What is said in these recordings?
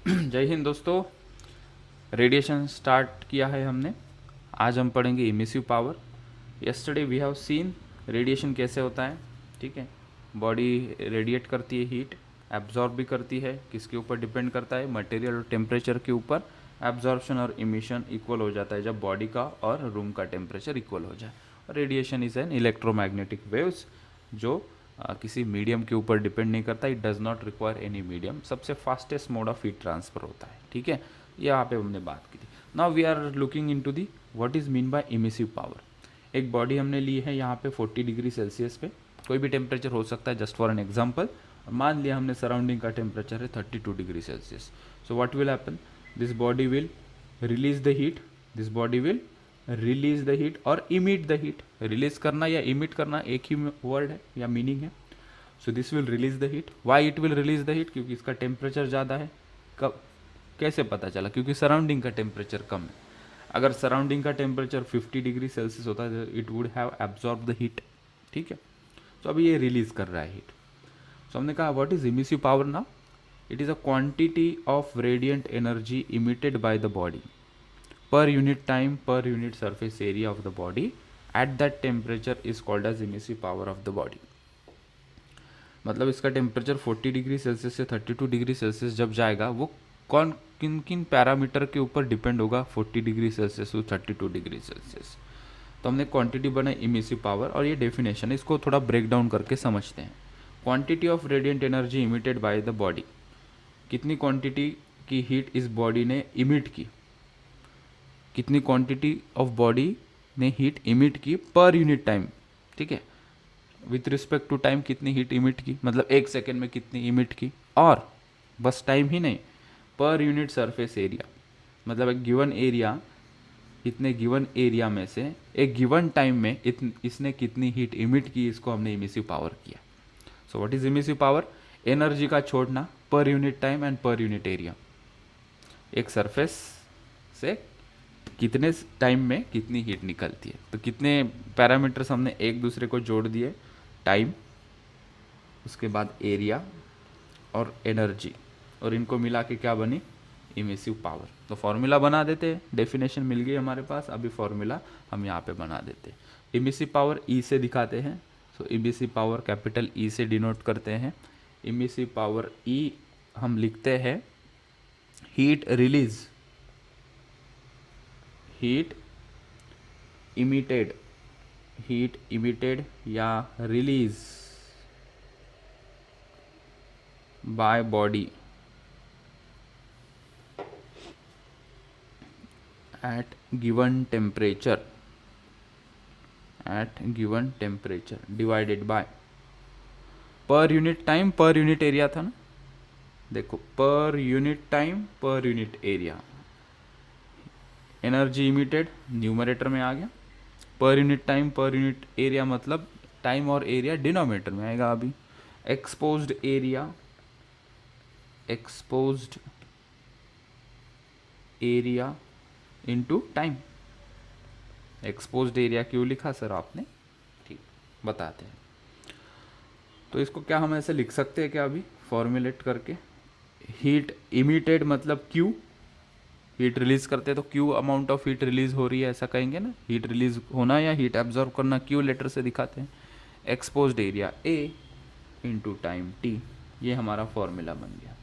जय हिंद दोस्तों। Radiation start किया है हमने। आज हम पढ़ेंगे emissive power. Yesterday we have seen radiation कैसे होता है। ठीक है, बॉडी रेडिएट करती है हीट, एब्जॉर्ब भी करती है। किसके ऊपर डिपेंड करता है? मटेरियल और टेम्परेचर के ऊपर। एब्जॉर्प्शन और इमिशन इक्वल हो जाता है जब बॉडी का और रूम का टेम्परेचर इक्वल हो जाए। Radiation is an electromagnetic waves जो किसी मीडियम के ऊपर डिपेंड नहीं करता। It does not require any medium. सबसे fastest mode of heat transfer होता है। ठीक है, ये यहाँ पे हमने बात की थी। Now we are looking into the what is mean by emissive power. एक बॉडी हमने ली है यहाँ पे 40 डिग्री सेल्सियस पे, कोई भी टेम्परेचर हो सकता है, जस्ट फॉर एन एग्जाम्पल। मान लिया हमने सराउंडिंग का टेम्परेचर है 32 degree Celsius. So what will happen? This body will release the heat, this body will release the heat और इमिट द हीट। रिलीज करना या इमिट करना एक ही वर्ड है या मीनिंग है। So this will release the heat. Why it will release the heat? क्योंकि इसका टेम्परेचर ज़्यादा है। कब, कैसे पता चला? क्योंकि सराउंडिंग का टेम्परेचर कम है। अगर सराउंडिंग का टेम्परेचर 50 डिग्री सेल्सियस होता है it would have absorb the heat. ठीक है, तो अभी ये रिलीज कर रहा है हीट। सो हमने कहा व्हाट इज इमिसिव पावर ना? It is a quantity of radiant energy emitted by the body per unit time per unit surface area of the body at that temperature is called as emissive power of the body। मतलब इसका temperature 40 degree Celsius से 32 degree Celsius जब जाएगा वो कौन किन किन parameter के ऊपर डिपेंड होगा? 40 degree Celsius to 32 degree Celsius. तो हमने क्वांटिटी बनाई इमिसिव पावर और ये डेफिनेशन है, इसको थोड़ा ब्रेक डाउन करके समझते हैं। Quantity of radiant energy emitted by the body, कितनी क्वांटिटी की हीट इस बॉडी ने इमिट की, कितनी क्वांटिटी ऑफ बॉडी ने हीट इमिट की पर यूनिट टाइम। ठीक है, विथ रिस्पेक्ट टू टाइम कितनी हीट इमिट की, मतलब एक सेकेंड में कितनी इमिट की। और बस टाइम ही नहीं, पर यूनिट सरफेस एरिया, मतलब एक गिवन एरिया, इतने गिवन एरिया में से एक गिवन टाइम में इसने कितनी हीट इमिट की, इसको हमने इमिसिव पावर किया। So what is emissive power? Energy का छोड़ना per unit time and per unit area. एक सरफेस से कितने टाइम में कितनी हीट निकलती है। तो कितने पैरामीटर्स हमने एक दूसरे को जोड़ दिए? टाइम, उसके बाद एरिया और एनर्जी, और इनको मिला के क्या बनी? Emissive power. तो फॉर्मूला बना देते हैं, डेफिनेशन मिल गई हमारे पास, अभी फॉर्मूला हम यहाँ पे बना देते हैं। इमिसिव पावर ई से दिखाते हैं। सो इमिसिव पावर कैपिटल ई से डिनोट करते हैं। इमिसिव पावर ई हम लिखते हैं हीट रिलीज, हीट इमिटेड या release by body at given temperature divided by per unit time per unit area था ना। देखो, per unit time per unit area, energy emitted numerator में आ गया, per unit time per unit area मतलब time और area denominator में आएगा। अभी exposed area into time. Exposed area क्यों लिखा सर आपने? ठीक, बताते हैं। तो इसको क्या हम ऐसे लिख सकते हैं क्या अभी फॉर्मुलेट करके? हीट इमिटेड मतलब क्यू, हीट रिलीज करते हैं तो Q amount of heat release हो रही है, ऐसा कहेंगे ना। हीट रिलीज होना या हीट एब्जॉर्ब करना क्यू लेटर से दिखाते हैं। Exposed area A into time T, ये हमारा फॉर्मूला बन गया।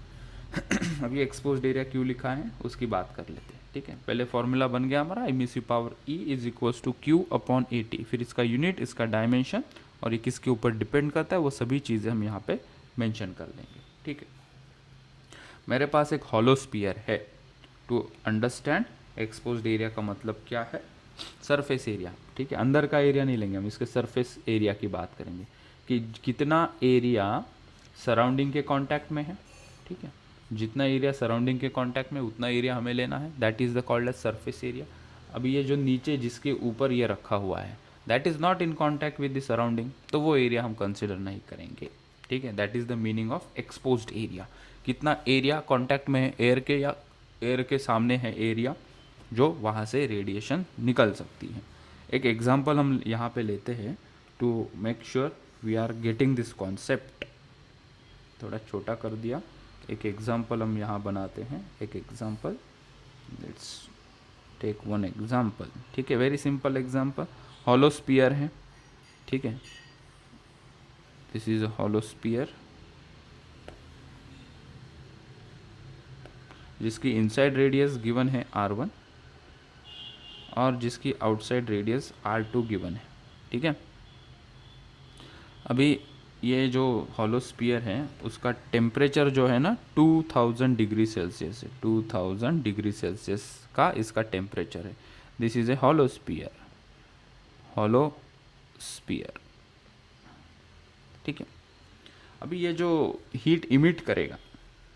अभी एक्सपोज्ड एरिया क्यू लिखा है उसकी बात कर लेते हैं। ठीक है, पहले फॉर्मूला बन गया हमारा emissive power E is equals to Q upon A T, फिर इसका यूनिट, इसका डायमेंशन और ये किसके ऊपर डिपेंड करता है वो सभी चीज़ें हम यहाँ पे मेंशन कर लेंगे। ठीक है, मेरे पास एक हॉलो स्फीयर है। टू अंडरस्टैंड एक्सपोज्ड एरिया का मतलब क्या है? Surface area. ठीक है, अंदर का एरिया नहीं लेंगे हम, इसके सरफेस एरिया की बात करेंगे कि कितना एरिया सराउंडिंग के कांटेक्ट में है। ठीक है, जितना एरिया सराउंडिंग के कांटेक्ट में उतना एरिया हमें लेना है, that is the called as surface area. अभी ये जो नीचे जिसके ऊपर ये रखा हुआ है that is not in contact with the surrounding, तो वो एरिया हम कंसिडर नहीं करेंगे। ठीक है, that is the meaning of exposed area. कितना एरिया कांटेक्ट में है एयर के, या एयर के सामने है एरिया जो वहाँ से रेडिएशन निकल सकती है। एक एग्जांपल हम यहाँ पे लेते हैं to make sure we are getting this concept. थोड़ा छोटा कर दिया एक एग्जांपल हम यहाँ बनाते हैं, एक example, let's take one example, ठीक है, very simple example. Hollow sphere है, ठीक है, this is a hollow sphere जिसकी इनसाइड रेडियस गिवन है R1 और जिसकी आउटसाइड रेडियस R2 गिवन है, ठीक है। अभी ये जो हॉलो स्पीयर है उसका टेम्परेचर जो है ना 2000 डिग्री सेल्सियस है, 2000 डिग्री सेल्सियस का इसका टेम्परेचर है। This is a hollow sphere, hollow sphere, ठीक है। अभी ये जो हीट इमिट करेगा,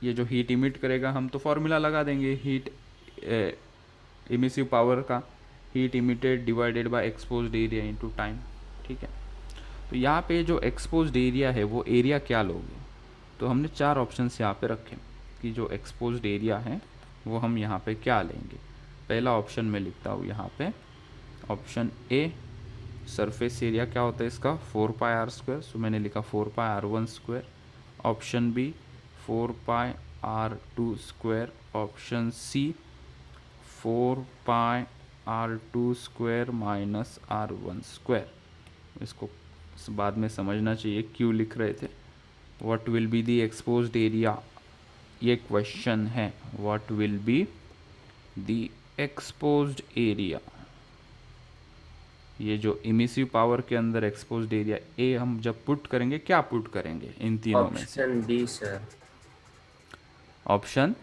ये जो हीट इमिट करेगा, हम तो फॉर्मूला लगा देंगे हीट इमिसिव पावर का, heat emitted divided by exposed area into time, ठीक है। तो यहाँ पे जो एक्सपोज्ड एरिया है वो एरिया क्या लोगे, तो हमने चार ऑप्शंस यहाँ पे रखे कि जो एक्सपोज्ड एरिया है वो हम यहाँ पे क्या लेंगे। पहला ऑप्शन में लिखता हूँ यहाँ पे, ऑप्शन ए सरफेस एरिया क्या होता है इसका 4πr², सो मैंने लिखा 4πr1²। Option B 4πr2²। Option C 4πr2² minus R1²। इसको बाद में समझना चाहिए क्यों लिख रहे थे। What will be the exposed area, ये क्वेश्चन है, what will be the exposed area. ये जो इमिसिव पावर के अंदर एक्सपोज्ड एरिया ए हम जब पुट करेंगे, क्या पुट करेंगे इन तीनों में से? Option B sir. Option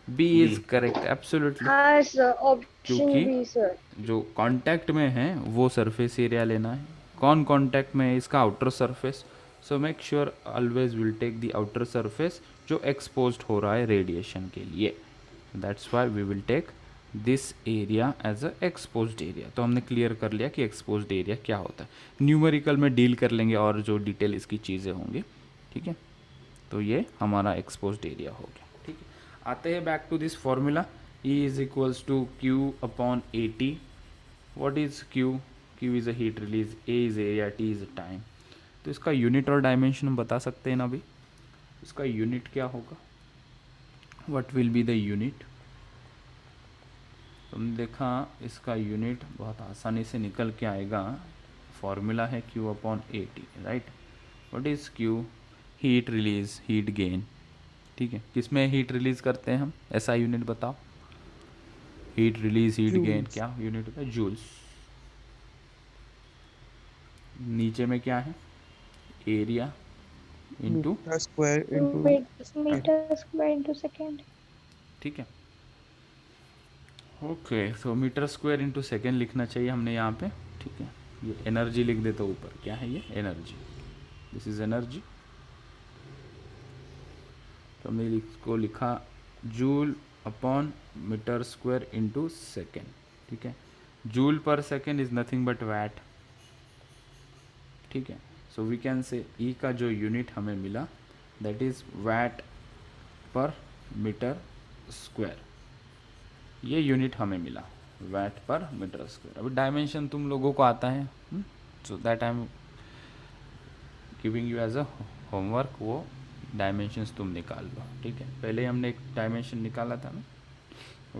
B is correct, absolutely. हाँ सर, ऑप्शन क्योंकि बी सर। जो कांटेक्ट में है वो सरफेस एरिया लेना है। कौन कांटेक्ट में है? इसका outer surface. So make sure always will take the outer surface जो एक्सपोज्ड हो रहा है रेडिएशन के लिए। That's why we will take this area as a exposed area. तो हमने क्लियर कर लिया कि एक्सपोज्ड एरिया क्या होता है। न्यूमेरिकल में डील कर लेंगे और जो डिटेल इसकी चीज़ें होंगी, ठीक है। तो ये हमारा एक्सपोज्ड एरिया हो गया, ठीक है। आते हैं back to this formula, E is equals to Q upon AT. What is Q? Q is a heat release, A is area, T is time. तो इसका यूनिट और डायमेंशन हम बता सकते हैं ना अभी। इसका यूनिट क्या होगा? What will be the unit? तुमने देखा इसका यूनिट बहुत आसानी से निकल के आएगा। फॉर्मूला है Q upon AT, right. What is Q? Heat release, heat gain, ठीक है। किसमें हीट रिलीज करते हैं हम? ऐसा यूनिट बताओ। हीट रिलीज, हीट गेन, क्या यूनिट होता है? जूल्स। नीचे में क्या है? Area into metre square into metre square into second, ठीक है। Okay, so metre square into second लिखना चाहिए हमने यहाँ पे, ठीक है। ये एनर्जी लिख देता हूँ ऊपर, क्या है ये? एनर्जी। This is energy. तो हमने इसको लिखा joule upon metre square into second, ठीक है। Joule per second is nothing but watt, ठीक है। सो वी कैन से ई का जो यूनिट हमें मिला दैट इज वैट पर मीटर स्क्वायर, ये यूनिट हमें मिला वैट पर मीटर स्क्वायर। अभी डायमेंशन तुम लोगों को आता है, so that I am giving you as a homework, वो डायमेंशंस तुम निकाल लो, ठीक है। पहले हमने एक डायमेंशन निकाला था ना,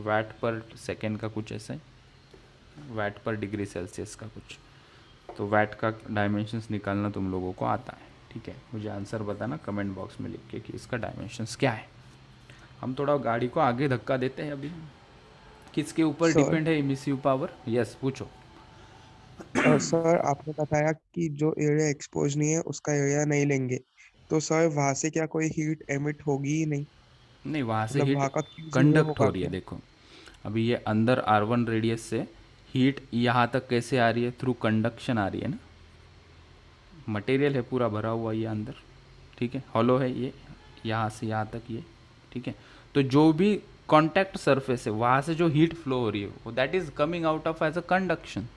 वैट पर सेकेंड का कुछ ऐसा ही, वैट पर डिग्री सेल्सियस का कुछ। तो वैट का डायमेंशंस निकालना तुम लोगों को आता है, ठीक है। मुझे आंसर बताना कमेंट बॉक्स में लिख के कि इसका डायमेंशंस क्या है। हम थोड़ा गाड़ी को आगे धक्का देते हैं अभी। किसके ऊपर सर डिपेंड है इमिसिव पावर? यस, पूछो। सर आपने बताया कि जो एरिया एक्सपोज नहीं है उसका एरिया नहीं लेंगे, तो सर वहां से क्या कोई हीट एमिट होगी ही नहीं? नहीं, वहाँ से मतलब हीट वहां का क्यू जीरो कंडक्ट होगा हो रही है। क्या? देखो अभी ये अंदर R1 रेडियस से हीट यहाँ तक कैसे आ रही है? थ्रू कंडक्शन आ रही है ना। मटेरियल है पूरा भरा हुआ ये अंदर, ठीक है। हॉलो है ये, यहाँ से यहाँ तक ये, ठीक है। तो जो भी कांटेक्ट सरफेस है वहाँ से जो हीट फ्लो हो रही है वो that is coming out of as a conduction,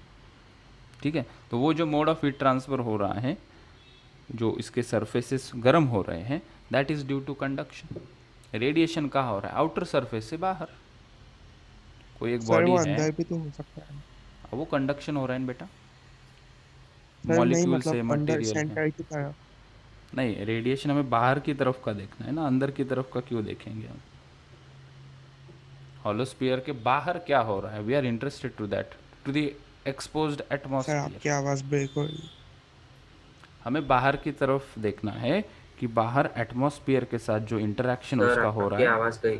ठीक है। तो वो जो मोड ऑफ हीट ट्रांसफ़र हो रहा है, जो इसके सरफेसेस गर्म हो रहे हैं, that is due to conduction. Radiation कहाँ हो रहा है? आउटर सरफेस से बाहर। कोई एक सर बॉडी वो है, अंदर भी तो हो सकता है। वो कंडक्शन हो रहा है ना बेटा, सर नहीं, मॉलिक्यूल मतलब से अंदर मटेरियल है। सेंटर की तरह। नहीं, रेडिएशन हमें बाहर की तरफ का देखना है ना, अंदर की तरफ का क्यों देखेंगे हम? हॉलोस्फीयर के बाहर क्या हो रहा है, we are interested to that, to the exposed sir atmosphere. आपकी आवाज ब्रेक हो रही है। हमें बाहर की तरफ देखना है कि बाहर एटमॉस्फेयर के साथ जो इंटरेक्शन सर उसका हो रहा आपकी है। आवाज गई।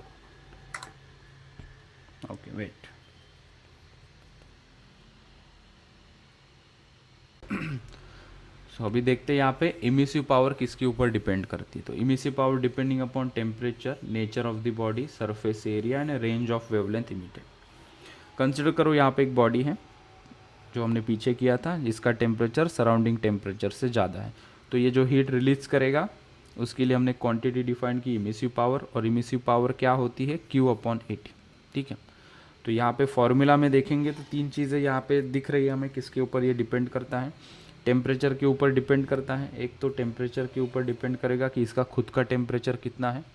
Okay wait. सो अभी देखते हैं यहाँ पे इमिसिव पावर किसके ऊपर डिपेंड करती है। तो emissive power depending upon temperature, nature of the body, surface area and range of wavelength emitted. Consider करो यहाँ पे एक बॉडी है जो हमने पीछे किया था, जिसका टेम्परेचर सराउंडिंग टेम्परेचर से ज़्यादा है। तो ये जो हीट रिलीज करेगा उसके लिए हमने क्वांटिटी डिफाइन की इमिसिव पावर, और इमिसिव पावर क्या होती है, Q/80। ठीक है, तो यहाँ पे फॉर्मूला में देखेंगे तो तीन चीज़ें यहाँ पे दिख रही है हमें, किसके ऊपर ये डिपेंड करता है। टेम्परेचर के ऊपर डिपेंड करता है। एक तो टेम्परेचर के ऊपर डिपेंड करेगा कि इसका खुद का टेम्परेचर कितना है।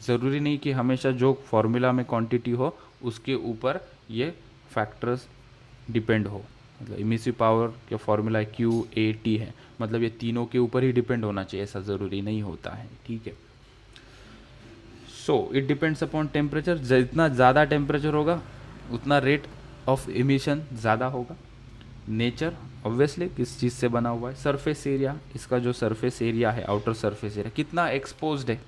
ज़रूरी नहीं कि हमेशा जो फॉर्मूला में क्वांटिटी हो उसके ऊपर ये फैक्टर्स डिपेंड हो। मतलब इमिसिव पावर का फॉर्मूला QAT है, मतलब ये तीनों के ऊपर ही डिपेंड होना चाहिए, ऐसा ज़रूरी नहीं होता है। ठीक है, so it depends upon temperature. जितना ज़्यादा टेम्परेचर होगा उतना रेट ऑफ इमिशन ज़्यादा होगा। नेचर ऑब्वियसली किस चीज़ से बना हुआ है। सरफेस एरिया, इसका जो सरफेस एरिया है, आउटर सरफेस एरिया कितना एक्सपोज्ड है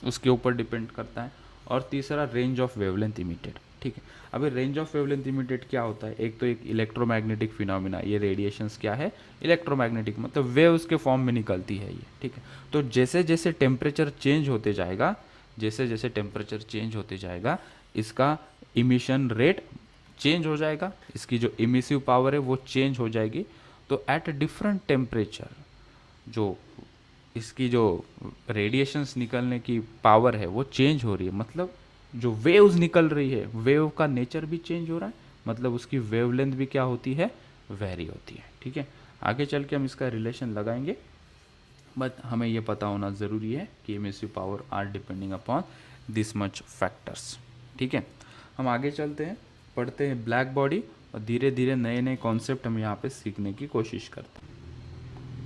उसके ऊपर डिपेंड करता है। और तीसरा रेंज ऑफ वेवलेंथ इमिटेड। ठीक है, अभी रेंज ऑफ वेवलेंथ इमिटेड क्या होता है, एक तो एक इलेक्ट्रोमैग्नेटिक फिनोमिना, ये रेडिएशंस क्या है, इलेक्ट्रोमैग्नेटिक, मतलब वेव्स के फॉर्म में निकलती है ये। ठीक है, तो जैसे जैसे टेम्परेचर चेंज होते जाएगा, जैसे जैसे टेम्परेचर चेंज होते जाएगा इसका इमिशन रेट चेंज हो जाएगा, इसकी जो इमिसिव पावर है वो चेंज हो जाएगी। तो एट डिफरेंट टेम्परेचर जो इसकी जो रेडिएशंस निकलने की पावर है वो चेंज हो रही है, मतलब जो वेव्स निकल रही है वेव का नेचर भी चेंज हो रहा है, मतलब उसकी वेवलेंथ भी क्या होती है, वेरी होती है। ठीक है, आगे चल के हम इसका रिलेशन लगाएंगे, बट हमें ये पता होना ज़रूरी है कि emissive power are depending upon this much factors. ठीक है, हम आगे चलते हैं, पढ़ते हैं ब्लैक बॉडी, और धीरे धीरे नए नए कॉन्सेप्ट हम यहाँ पे सीखने की कोशिश करते हैं।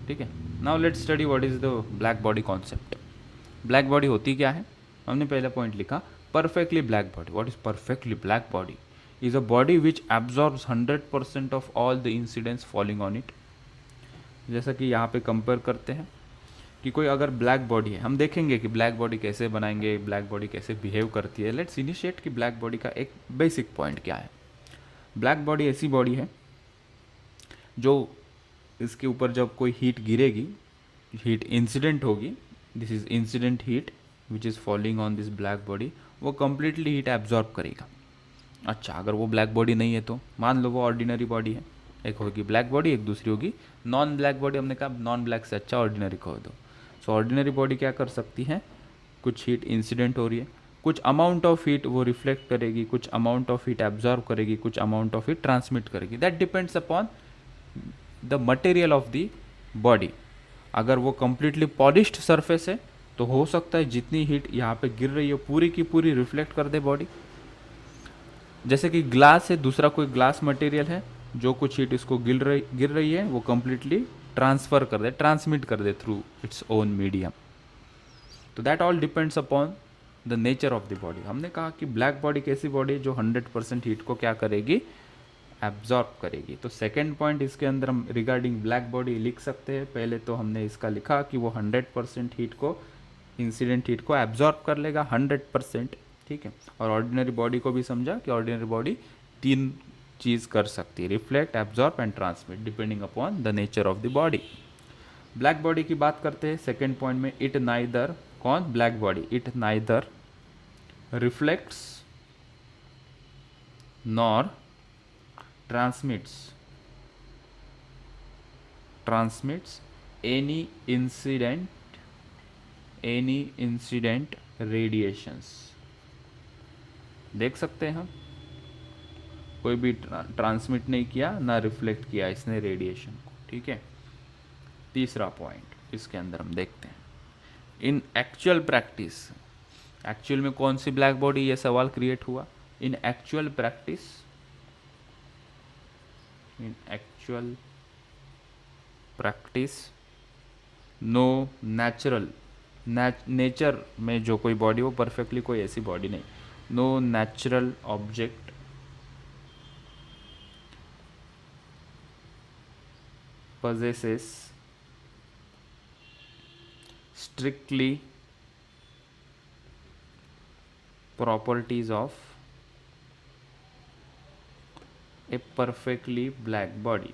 ठीक है, now let's study what is the black body concept. Black body होती क्या है, हमने पहला पॉइंट लिखा, perfectly black body. What is perfectly black body? Is a body which absorbs 100% of all the incidents falling on it. जैसा कि यहाँ पे कंपेयर करते हैं कि कोई अगर ब्लैक बॉडी है, हम देखेंगे कि ब्लैक बॉडी कैसे बनाएंगे, ब्लैक बॉडी कैसे बिहेव करती है। लेट्स इनिशिएट कि ब्लैक बॉडी का एक बेसिक पॉइंट क्या है। ब्लैक बॉडी ऐसी बॉडी है जो इसके ऊपर जब कोई हीट गिरेगी, हीट इंसिडेंट होगी, this is incident heat which is falling on this black body, वो कंप्लीटली हीट एब्जॉर्ब करेगा। अच्छा, अगर वो ब्लैक बॉडी नहीं है तो मान लो वो ऑर्डिनरी बॉडी है, एक होगी ब्लैक बॉडी, एक दूसरी होगी नॉन ब्लैक बॉडी। हमने कहा नॉन ब्लैक से अच्छा ऑर्डिनरी कह दो। सो ऑर्डिनरी बॉडी क्या कर सकती है, कुछ हीट इंसिडेंट हो रही है, कुछ अमाउंट ऑफ हीट वो रिफ्लेक्ट करेगी, कुछ अमाउंट ऑफ हीट एब्जॉर्ब करेगी, कुछ अमाउंट ऑफ हीट ट्रांसमिट करेगी। That depends upon the material of the body. अगर वो कंप्लीटली पॉलिश्ड सरफेस है तो हो सकता है जितनी हीट यहाँ पे गिर रही है पूरी की पूरी रिफ्लेक्ट कर दे बॉडी। जैसे कि ग्लास है, दूसरा कोई ग्लास मटेरियल है, जो कुछ हीट इसको गिर रही है वो कंप्लीटली ट्रांसफर कर दे, ट्रांसमिट कर दे थ्रू इट्स ओन मीडियम। तो that all depends upon the nature of the body. हमने कहा कि ब्लैक बॉडी कैसी बॉडी जो 100% हीट को क्या करेगी, एब्जॉर्ब करेगी। तो सेकेंड पॉइंट इसके अंदर हम रिगार्डिंग ब्लैक बॉडी लिख सकते हैं। पहले तो हमने इसका लिखा कि वो 100% हीट को, इंसिडेंट हीट को एब्जॉर्ब कर लेगा 100%। ठीक है, और ऑर्डिनरी बॉडी को भी समझा कि ऑर्डिनरी बॉडी तीन चीज़ कर सकती है, reflect, absorb and transmit, depending upon the nature of the body. Black body की बात करते हैं सेकेंड पॉइंट में। इट नाइदर, कौन, black body, it neither reflects nor transmits any incident radiations। देख सकते हैं हम, कोई भी ट्रांसमिट नहीं किया ना रिफ्लेक्ट किया इसने रेडिएशन को। ठीक है, तीसरा पॉइंट इसके अंदर हम देखते हैं, इन एक्चुअल प्रैक्टिस, एक्चुअल में कौन सी ब्लैक बॉडी, ये सवाल क्रिएट हुआ। In actual practice, in actual practice no natural, nature में जो कोई बॉडी, वो परफेक्टली कोई ऐसी बॉडी नहीं। No natural object possesses strictly properties of a perfectly black body।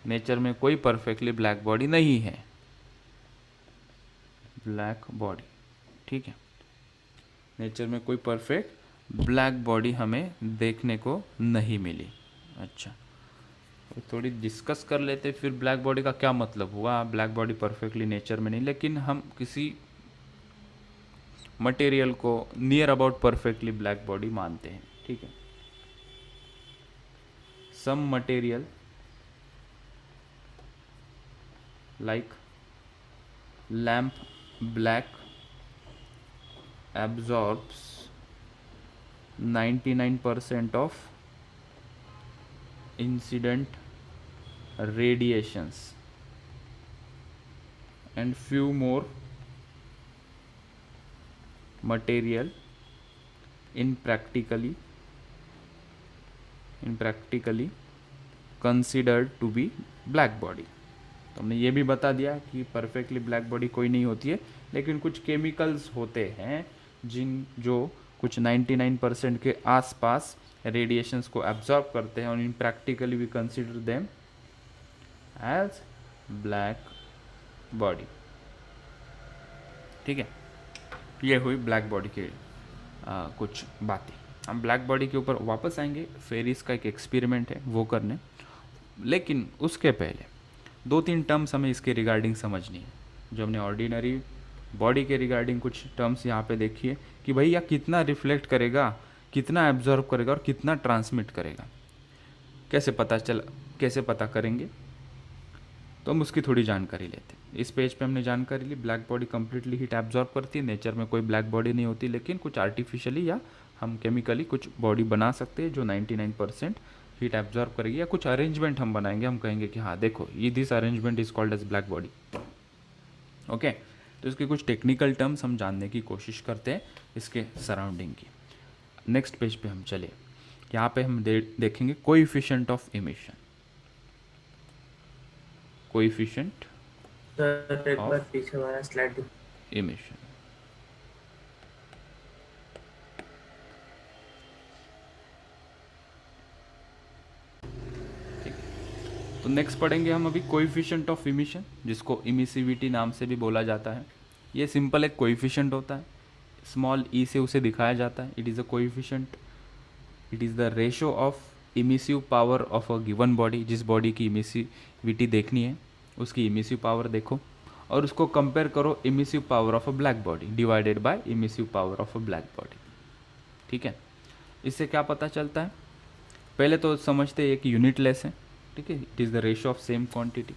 नेचर में कोई परफेक्टली ब्लैक बॉडी नहीं है, ब्लैक बॉडी, ठीक है। नेचर में कोई परफेक्ट ब्लैक बॉडी हमें देखने को नहीं मिली। अच्छा, तो थोड़ी डिस्कस कर लेते फिर ब्लैक बॉडी का क्या मतलब हुआ। ब्लैक बॉडी परफेक्टली नेचर में नहीं, लेकिन हम किसी मटेरियल को near about perfectly black body मानते हैं, ठीक है। Some material like lamp black absorbs 99% of incident radiations and few more material in practically considered to be black body। तो हमने ये भी बता दिया कि परफेक्टली ब्लैक बॉडी कोई नहीं होती है, लेकिन कुछ केमिकल्स होते हैं जो कुछ 99% के आसपास रेडिएशंस को एब्जॉर्ब करते हैं, और in practically we consider them as black body, ठीक है। ये हुई ब्लैक बॉडी की कुछ बातें। हम ब्लैक बॉडी के ऊपर वापस आएंगे, फेरिस का एक एक्सपेरिमेंट है वो करने, लेकिन उसके पहले 2-3 टर्म्स हमें इसके रिगार्डिंग समझनी है। जो हमने ऑर्डिनरी बॉडी के रिगार्डिंग कुछ टर्म्स यहाँ पे देखिए कि भैया कितना रिफ्लेक्ट करेगा, कितना एब्जॉर्ब करेगा और कितना ट्रांसमिट करेगा, कैसे पता करेंगे, तो हम उसकी थोड़ी जानकारी लेते हैं। इस पेज पे हमने जानकारी ली, black body completely heat absorb करती है, नेचर में कोई ब्लैक बॉडी नहीं होती, लेकिन कुछ आर्टिफिशियली या हम केमिकली कुछ बॉडी बना सकते हैं जो 99% हीट एब्जॉर्ब करेगी, या कुछ अरेंजमेंट हम बनाएंगे, हम कहेंगे कि हाँ देखो ये this arrangement is called as black body, okay. तो इसके कुछ टेक्निकल टर्म्स हम जानने की कोशिश करते हैं इसके सराउंडिंग की। नेक्स्ट पेज पे हम चले, यहाँ पे हम देखेंगे कोएफिशिएंट ऑफ इमिशन। कोएफिशिएंट एक बार पीछे वाला स्लाइड इमिशन, तो नेक्स्ट पढ़ेंगे हम अभी कोएफिशिएंट ऑफ इमिशन, जिसको इमिसिविटी नाम से भी बोला जाता है। ये सिंपल एक कोएफिशिएंट होता है, स्मॉल ई से उसे दिखाया जाता है। It is a coefficient, it is the ratio of emissive power of a given body. जिस बॉडी की इमिसिविटी देखनी है उसकी इमिसिव पावर देखो, और उसको कंपेयर करो emissive power of a black body divided by emissive power of a black body, ठीक है। इससे क्या पता चलता है, पहले तो समझते हैं कि यूनिट लेस है, ठीक है। It is the ratio of same quantity,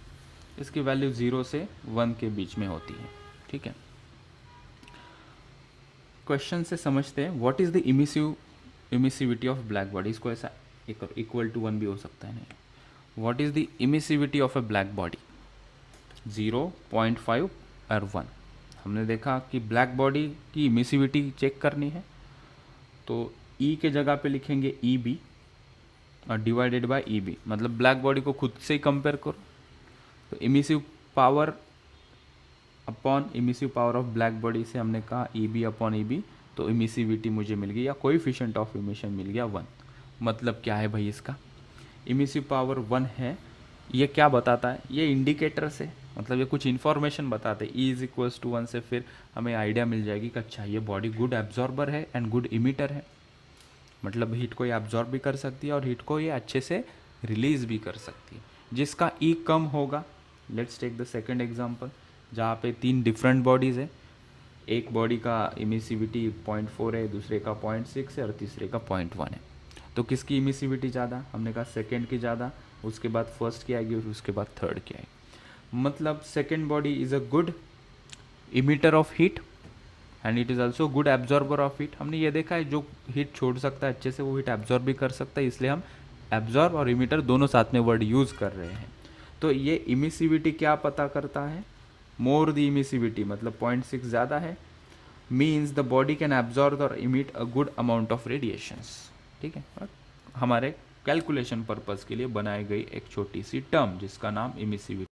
इसकी वैल्यू 0 से 1 के बीच में होती है, ठीक है। क्वेश्चन से समझते हैं what is the emissivity of black body. इसको ऐसा इक्वल टू 1 भी हो सकता है, नहीं। What is the emissivity of a black body, 0.5 और 1। हमने देखा कि ब्लैक बॉडी की इमिसिविटी चेक करनी है, तो ई के जगह पे लिखेंगे EB और डिवाइडेड बाय EB, मतलब ब्लैक बॉडी को खुद से ही कंपेयर करो, तो emissive power upon emissive power of black body से हमने कहा EB अपॉन EB, तो इमिसिविटी मुझे मिल गई, या कोएफिशिएंट ऑफ इमिशन मिल गया 1। मतलब क्या है भाई इसका, इमिसिव पावर 1 है। ये क्या बताता है, ये इंडिकेटर से, मतलब ये कुछ इन्फॉर्मेशन बताते हैं। E इज इक्वल्स टू 1 से फिर हमें आइडिया मिल जाएगी कि अच्छा ये बॉडी गुड एब्जॉर्बर है एंड गुड इमिटर है, मतलब हीट को ये एब्जॉर्ब भी कर सकती है और हीट को ये अच्छे से रिलीज भी कर सकती है। जिसका E कम होगा, let's take the second example, जहाँ पे 3 डिफरेंट बॉडीज़ है, एक बॉडी का इमिसिविटी 0.4 है, दूसरे का 0.6 है और तीसरे का 0.1 है। तो किसकी इमिसिविटी ज़्यादा, हमने कहा सेकंड की ज़्यादा, उसके बाद फर्स्ट की आएगी और उसके बाद थर्ड की आएगी। मतलब second body is a good emitter of heat and it is also good absorber of heat. हमने ये देखा है जो हीट छोड़ सकता है अच्छे से वो हीट एब्जॉर्ब भी कर सकता है, इसलिए हम एब्जॉर्ब और इमिटर दोनों साथ में वर्ड यूज़ कर रहे हैं। तो ये इमिसिविटी क्या पता करता है, मोर द इमिसिविटी मतलब 0.6 ज़्यादा है, means the body can absorb और emit a good amount of radiations. ठीक है, और हमारे कैलकुलेशन पर्पस के लिए बनाई गई एक छोटी सी टर्म जिसका नाम इमिसिविटी।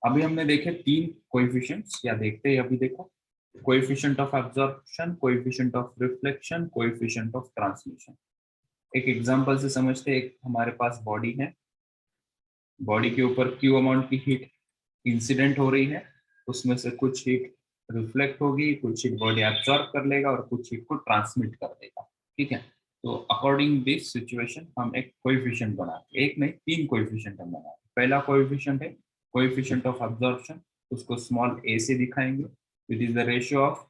अभी हमने देखे 3 कोएफिशिएंट्स, या देखते हैं अभी देखो, coefficient of absorption, coefficient of reflection, coefficient of transmission. एक एग्जांपल से समझते हैं। एक हमारे पास बॉडी है, बॉडी के ऊपर क्यू अमाउंट की हीट इंसिडेंट हो रही है, उसमें से कुछ हीट रिफ्लेक्ट होगी, कुछ हीट बॉडी एब्जॉर्ब कर लेगा और कुछ हीट को ट्रांसमिट कर देगा। ठीक है, तो अकॉर्डिंग दिस सिचुएशन हम एक कोएफिशिएंट बनाते हैं, एक नहीं 3 कोएफिशिएंट हम बनाते हैं। पहला कोएफिशिएंट है कोएफिशिएंट ऑफ एब्जॉर्प्शन, उसको स्मॉल a से दिखाएंगे, it is the ratio of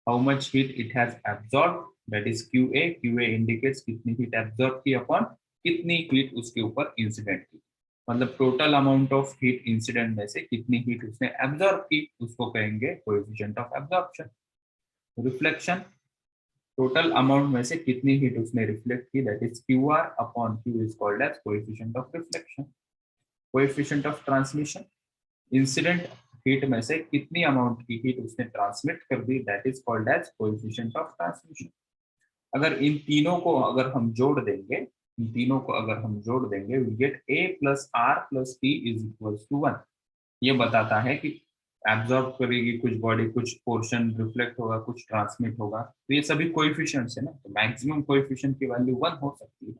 how much heat it has absorb, that is QA। QA indicates कितनी हीट एब्जॉर्ब की अपॉन कितनी हीट उसके ऊपर इंसिडेंट की, मतलब total amount of heat incident में से कितनी हीट उसने एब्जॉर्ब की, उसको कहेंगे coefficient of absorption. Reflection, total amount में से कितनी हीट उसने रिफ्लेक्ट की, that is QR upon Q is called as coefficient of reflection. Coefficient of transmission, incident heat में से कितनी अमाउंट की हीट उसने ट्रांसमिट कर दी, that is called as coefficient of transmission. अगर इन तीनों को अगर हम जोड़ देंगे, इन तीनों को अगर हम जोड़ देंगे, we get A plus R plus T is equals to 1। ये बताता है कि एब्जॉर्ब करेगी कुछ बॉडी, कुछ पोर्शन रिफ्लेक्ट होगा, कुछ ट्रांसमिट होगा, तो ये सभी कोएफिशिएंट्स है ना, तो मैक्सिमम कोएफिशिएंट की वैल्यू 1 हो सकती है।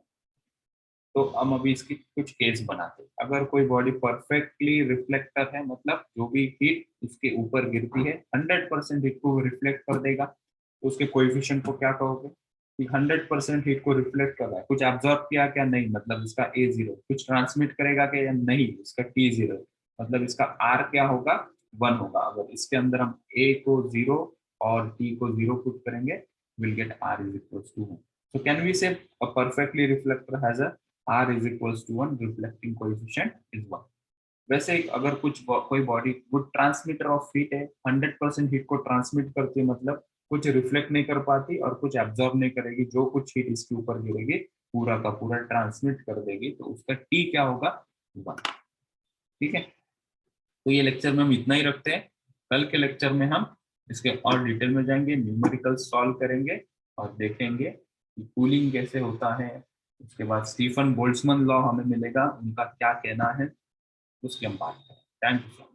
तो हम अभी इसकी कुछ केस बनाते हैं। अगर कोई बॉडी परफेक्टली रिफ्लेक्टर है, मतलब जो भी हीट उसके ऊपर गिरती है 100% हीट को रिफ्लेक्ट कर देगा, तो उसके कोएफिशिएंट को क्या कहोगे कि 100% हीट को रिफ्लेक्ट कर रहा है, कुछ एब्जॉर्ब किया क्या, नहीं, मतलब इसका A0, कुछ ट्रांसमिट करेगा क्या या नहीं, इसका T0, मतलब इसका R क्या होगा, 1 होगा। अगर इसके अंदर हम A को 0 और T को 0 पुट करेंगे, will get R is equals to 1। So can we say a perfectly reflector has a R is equals to 1, reflecting coefficient is 1। वैसे अगर कोई body good transmitter of heat है, 100% हीट को transmit करती है, मतलब कुछ रिफ्लेक्ट नहीं कर पाती और कुछ एब्जॉर्ब नहीं करेगी, जो कुछ हीट इसके ऊपर गिरेगी पूरा का पूरा ट्रांसमिट कर देगी, तो उसका T क्या होगा, 1। ठीक है, तो ये लेक्चर में हम इतना ही रखते हैं। कल के लेक्चर में हम इसके और डिटेल में जाएंगे, न्यूमेरिकल सॉल्व करेंगे और देखेंगे कि कूलिंग कैसे होता है। उसके बाद स्टीफन बोल्ट्जमैन लॉ हमें मिलेगा, उनका क्या कहना है, उसकी हम बात करें। Thank you.